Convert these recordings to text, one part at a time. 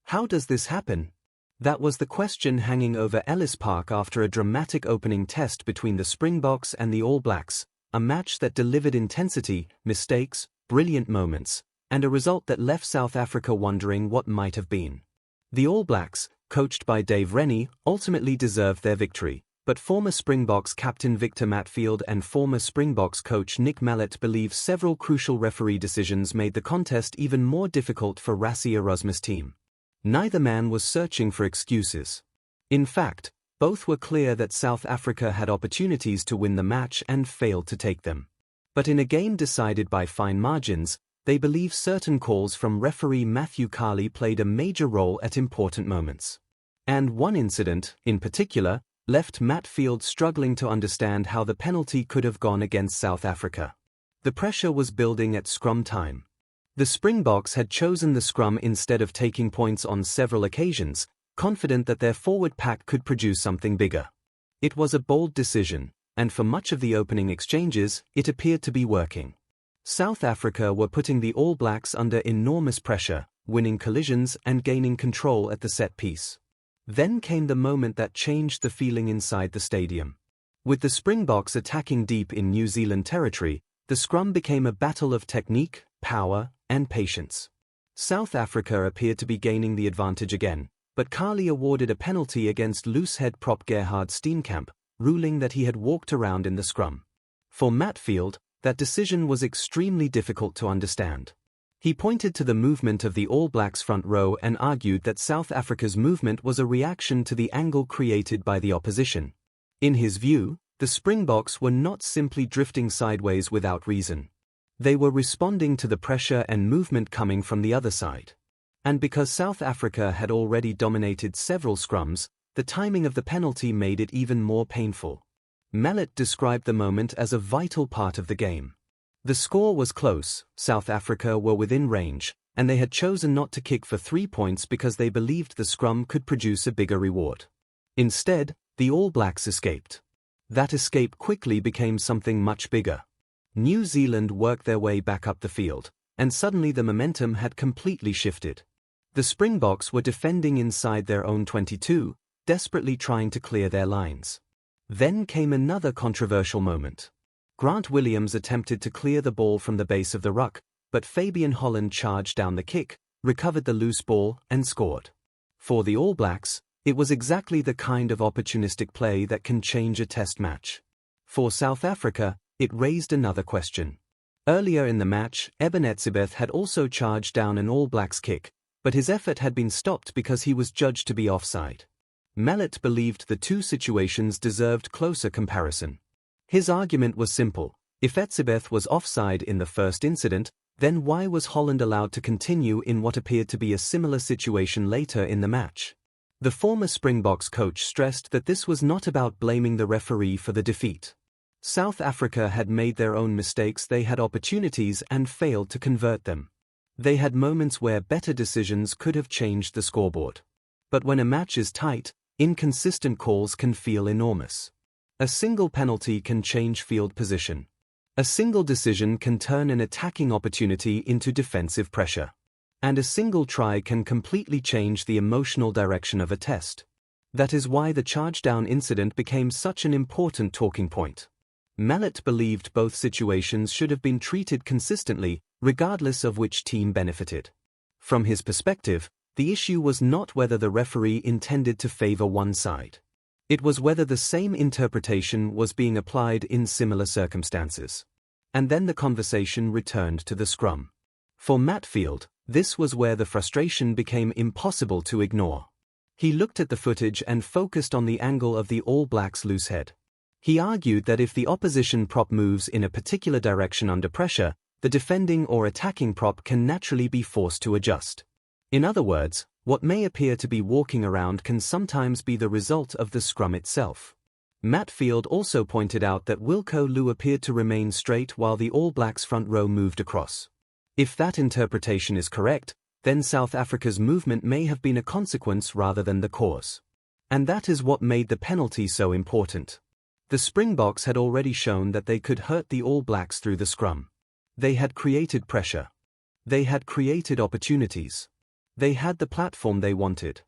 How does this happen? That was the question hanging over Ellis Park after a dramatic opening test between the Springboks and the All Blacks, a match that delivered intensity, mistakes, brilliant moments, and a result that left South Africa wondering what might have been. The All Blacks, coached by Dave Rennie, ultimately deserved their victory, but former Springboks captain Victor Matfield and former Springboks coach Nick Mallett believe several crucial referee decisions made the contest even more difficult for Rassie Erasmus' team. Neither man was searching for excuses. In fact, both were clear that South Africa had opportunities to win the match and failed to take them. But in a game decided by fine margins, they believe certain calls from referee Matthew Carley played a major role at important moments. And one incident, in particular, left Matfield struggling to understand how the penalty could have gone against South Africa. The pressure was building at scrum time. The Springboks had chosen the scrum instead of taking points on several occasions, confident that their forward pack could produce something bigger. It was a bold decision, and for much of the opening exchanges, it appeared to be working. South Africa were putting the All Blacks under enormous pressure, winning collisions and gaining control at the set piece. Then came the moment that changed the feeling inside the stadium. With the Springboks attacking deep in New Zealand territory, the scrum became a battle of technique, power, and patience. South Africa appeared to be gaining the advantage again, but Carley awarded a penalty against loosehead prop Gerhard Steenkamp, ruling that he had walked around in the scrum. For Matfield, that decision was extremely difficult to understand. He pointed to the movement of the All Blacks front row and argued that South Africa's movement was a reaction to the angle created by the opposition. In his view, the Springboks were not simply drifting sideways without reason. They were responding to the pressure and movement coming from the other side. And because South Africa had already dominated several scrums, the timing of the penalty made it even more painful. Mallett described the moment as a vital part of the game. The score was close, South Africa were within range, and they had chosen not to kick for 3 points because they believed the scrum could produce a bigger reward. Instead, the All Blacks escaped. That escape quickly became something much bigger. New Zealand worked their way back up the field, and suddenly the momentum had completely shifted. The Springboks were defending inside their own 22, desperately trying to clear their lines. Then came another controversial moment. Grant Williams attempted to clear the ball from the base of the ruck, but Fabian Holland charged down the kick, recovered the loose ball, and scored. For the All Blacks, it was exactly the kind of opportunistic play that can change a test match. For South Africa, it raised another question. Earlier in the match, Eben Etzebeth had also charged down an All Blacks kick, but his effort had been stopped because he was judged to be offside. Mallett believed the two situations deserved closer comparison. His argument was simple: if Etzebeth was offside in the first incident, then why was Holland allowed to continue in what appeared to be a similar situation later in the match? The former Springboks coach stressed that this was not about blaming the referee for the defeat. South Africa had made their own mistakes, they had opportunities and failed to convert them. They had moments where better decisions could have changed the scoreboard. But when a match is tight, inconsistent calls can feel enormous. A single penalty can change field position. A single decision can turn an attacking opportunity into defensive pressure. And a single try can completely change the emotional direction of a test. That is why the charge-down incident became such an important talking point. Mallett believed both situations should have been treated consistently, regardless of which team benefited. From his perspective, the issue was not whether the referee intended to favor one side. It was whether the same interpretation was being applied in similar circumstances. And then the conversation returned to the scrum. For Matfield, this was where the frustration became impossible to ignore. He looked at the footage and focused on the angle of the All Blacks' loose head. He argued that if the opposition prop moves in a particular direction under pressure, the defending or attacking prop can naturally be forced to adjust. In other words, what may appear to be walking around can sometimes be the result of the scrum itself. Matfield also pointed out that Wilco Louw appeared to remain straight while the All Blacks front row moved across. If that interpretation is correct, then South Africa's movement may have been a consequence rather than the cause. And that is what made the penalty so important. The Springboks had already shown that they could hurt the All Blacks through the scrum. They had created pressure. They had created opportunities. They had the platform they wanted.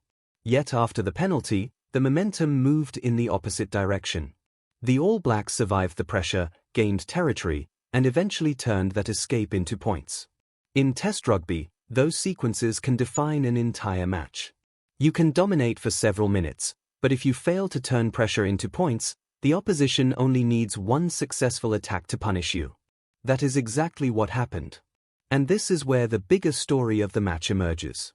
Yet after the penalty, the momentum moved in the opposite direction. The All Blacks survived the pressure, gained territory, and eventually turned that escape into points. In Test rugby, those sequences can define an entire match. You can dominate for several minutes, but if you fail to turn pressure into points, the opposition only needs one successful attack to punish you. That is exactly what happened. And this is where the bigger story of the match emerges.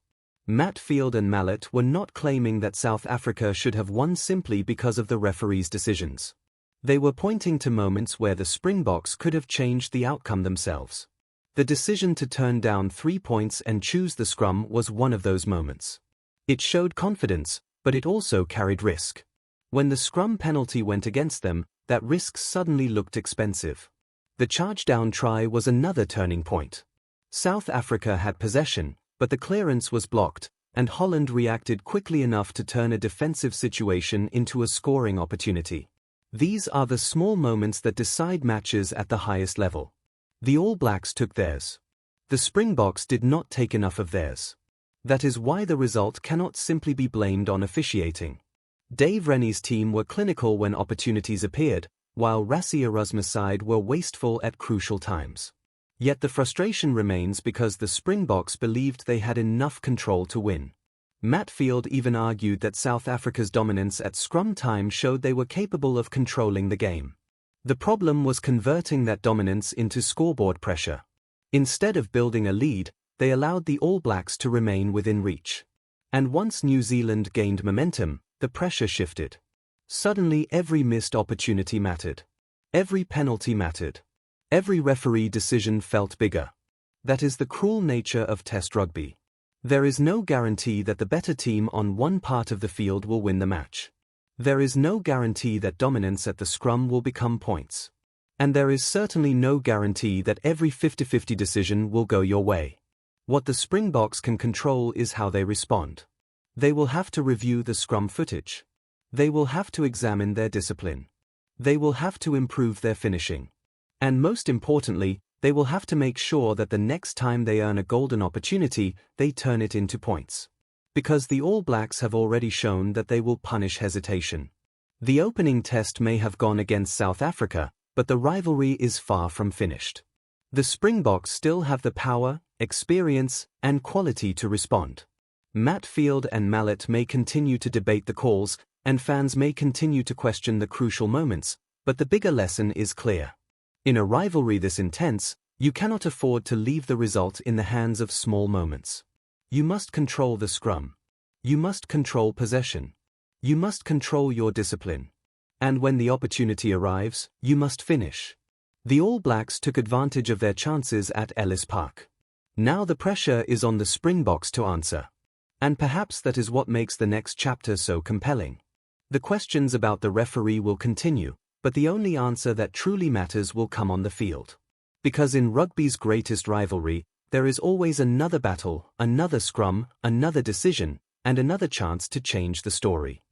Matfield and Mallett were not claiming that South Africa should have won simply because of the referee's decisions. They were pointing to moments where the Springboks could have changed the outcome themselves. The decision to turn down 3 points and choose the scrum was one of those moments. It showed confidence, but it also carried risk. When the scrum penalty went against them, that risk suddenly looked expensive. The charge-down try was another turning point. South Africa had possession, but the clearance was blocked, and Holland reacted quickly enough to turn a defensive situation into a scoring opportunity. These are the small moments that decide matches at the highest level. The All Blacks took theirs. The Springboks did not take enough of theirs. That is why the result cannot simply be blamed on officiating. Dave Rennie's team were clinical when opportunities appeared, while Rassie Erasmus' side were wasteful at crucial times. Yet the frustration remains because the Springboks believed they had enough control to win. Matfield even argued that South Africa's dominance at scrum time showed they were capable of controlling the game. The problem was converting that dominance into scoreboard pressure. Instead of building a lead, they allowed the All Blacks to remain within reach. And once New Zealand gained momentum, the pressure shifted. Suddenly every missed opportunity mattered. Every penalty mattered. Every referee decision felt bigger. That is the cruel nature of Test rugby. There is no guarantee that the better team on one part of the field will win the match. There is no guarantee that dominance at the scrum will become points. And there is certainly no guarantee that every 50-50 decision will go your way. What the Springboks can control is how they respond. They will have to review the scrum footage. They will have to examine their discipline. They will have to improve their finishing. And most importantly, they will have to make sure that the next time they earn a golden opportunity, they turn it into points. Because the All Blacks have already shown that they will punish hesitation. The opening test may have gone against South Africa, but the rivalry is far from finished. The Springboks still have the power, experience, and quality to respond. Matfield and Mallett may continue to debate the calls, and fans may continue to question the crucial moments, but the bigger lesson is clear. In a rivalry this intense, you cannot afford to leave the result in the hands of small moments. You must control the scrum. You must control possession. You must control your discipline. And when the opportunity arrives, you must finish. The All Blacks took advantage of their chances at Ellis Park. Now the pressure is on the Springboks to answer. And perhaps that is what makes the next chapter so compelling. The questions about the referee will continue, but the only answer that truly matters will come on the field. Because in rugby's greatest rivalry, there is always another battle, another scrum, another decision, and another chance to change the story.